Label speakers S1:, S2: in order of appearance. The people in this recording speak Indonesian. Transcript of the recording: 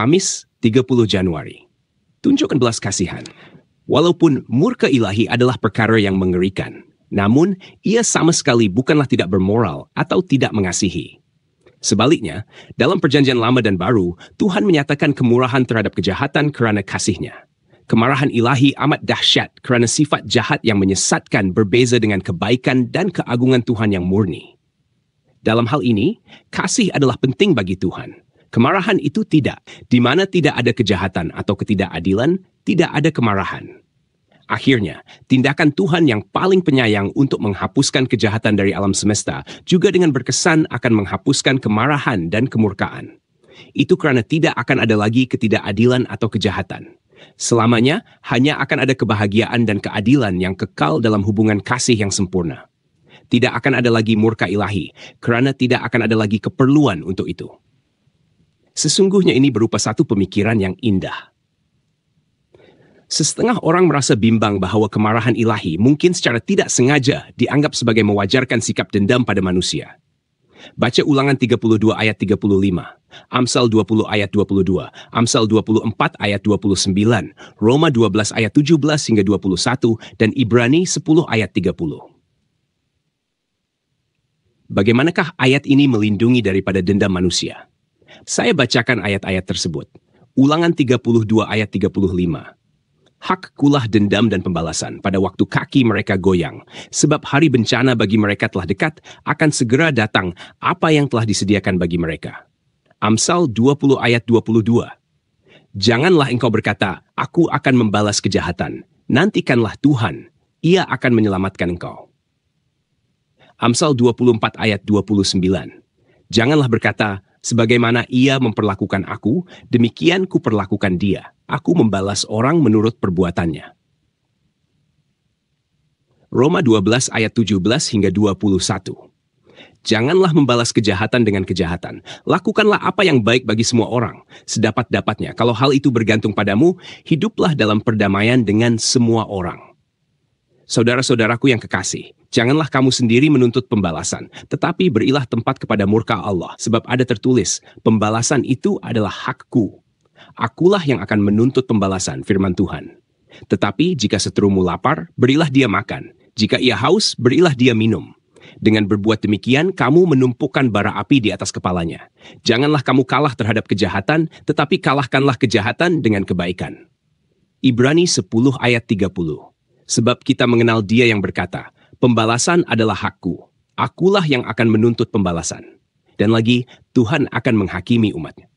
S1: Kamis, 30 Januari. Tunjukkan belas kasihan. Walaupun murka ilahi adalah perkara yang mengerikan, namun ia sama sekali bukanlah tidak bermoral atau tidak mengasihi. Sebaliknya, dalam Perjanjian Lama dan Baru, Tuhan menyatakan kemurahan terhadap kejahatan kerana kasih-Nya. Kemarahan ilahi amat dahsyat kerana sifat jahat yang menyesatkan berbeza dengan kebaikan dan keagungan Tuhan yang murni. Dalam hal ini, kasih adalah penting bagi Tuhan. Kemarahan itu tidak. Di mana tidak ada kejahatan atau ketidakadilan, tidak ada kemarahan. Akhirnya, tindakan Tuhan yang paling penyayang untuk menghapuskan kejahatan dari alam semesta juga dengan berkesan akan menghapuskan kemarahan dan kemurkaan. Itu kerana tidak akan ada lagi ketidakadilan atau kejahatan. Selamanya, hanya akan ada kebahagiaan dan keadilan yang kekal dalam hubungan kasih yang sempurna. Tidak akan ada lagi murka ilahi, kerana tidak akan ada lagi keperluan untuk itu. Sesungguhnya ini berupa satu pemikiran yang indah. Setengah orang merasa bimbang bahawa kemarahan ilahi mungkin secara tidak sengaja dianggap sebagai mewajarkan sikap dendam pada manusia. Baca Ulangan 32 ayat 35, Amsal 20 ayat 22, Amsal 24 ayat 29, Roma 12 ayat 17 hingga 21, dan Ibrani 10 ayat 30. Bagaimanakah ayat ini melindungi daripada dendam manusia? Saya bacakan ayat-ayat tersebut. Ulangan 32 ayat 35. Hak kulah dendam dan pembalasan pada waktu kaki mereka goyang, sebab hari bencana bagi mereka telah dekat, akan segera datang apa yang telah disediakan bagi mereka. Amsal 20 ayat 22. Janganlah engkau berkata, aku akan membalas kejahatan. Nantikanlah Tuhan, ia akan menyelamatkan engkau. Amsal 24 ayat 29. Janganlah berkata, sebagaimana ia memperlakukan aku, demikian kuperlakukan dia. Aku membalas orang menurut perbuatannya. Roma 12 ayat 17 hingga 21. Janganlah membalas kejahatan dengan kejahatan. Lakukanlah apa yang baik bagi semua orang, sedapat-dapatnya. Kalau hal itu bergantung padamu, hiduplah dalam perdamaian dengan semua orang. Saudara-saudaraku yang kekasih, janganlah kamu sendiri menuntut pembalasan, tetapi berilah tempat kepada murka Allah, sebab ada tertulis, pembalasan itu adalah hakku. Akulah yang akan menuntut pembalasan, firman Tuhan. Tetapi jika seterumu lapar, berilah dia makan. Jika ia haus, berilah dia minum. Dengan berbuat demikian, kamu menumpukan bara api di atas kepalanya. Janganlah kamu kalah terhadap kejahatan, tetapi kalahkanlah kejahatan dengan kebaikan. Ibrani 10 ayat 30. Sebab kita mengenal dia yang berkata, pembalasan adalah hakku. Akulah yang akan menuntut pembalasan. Dan lagi, Tuhan akan menghakimi umatnya.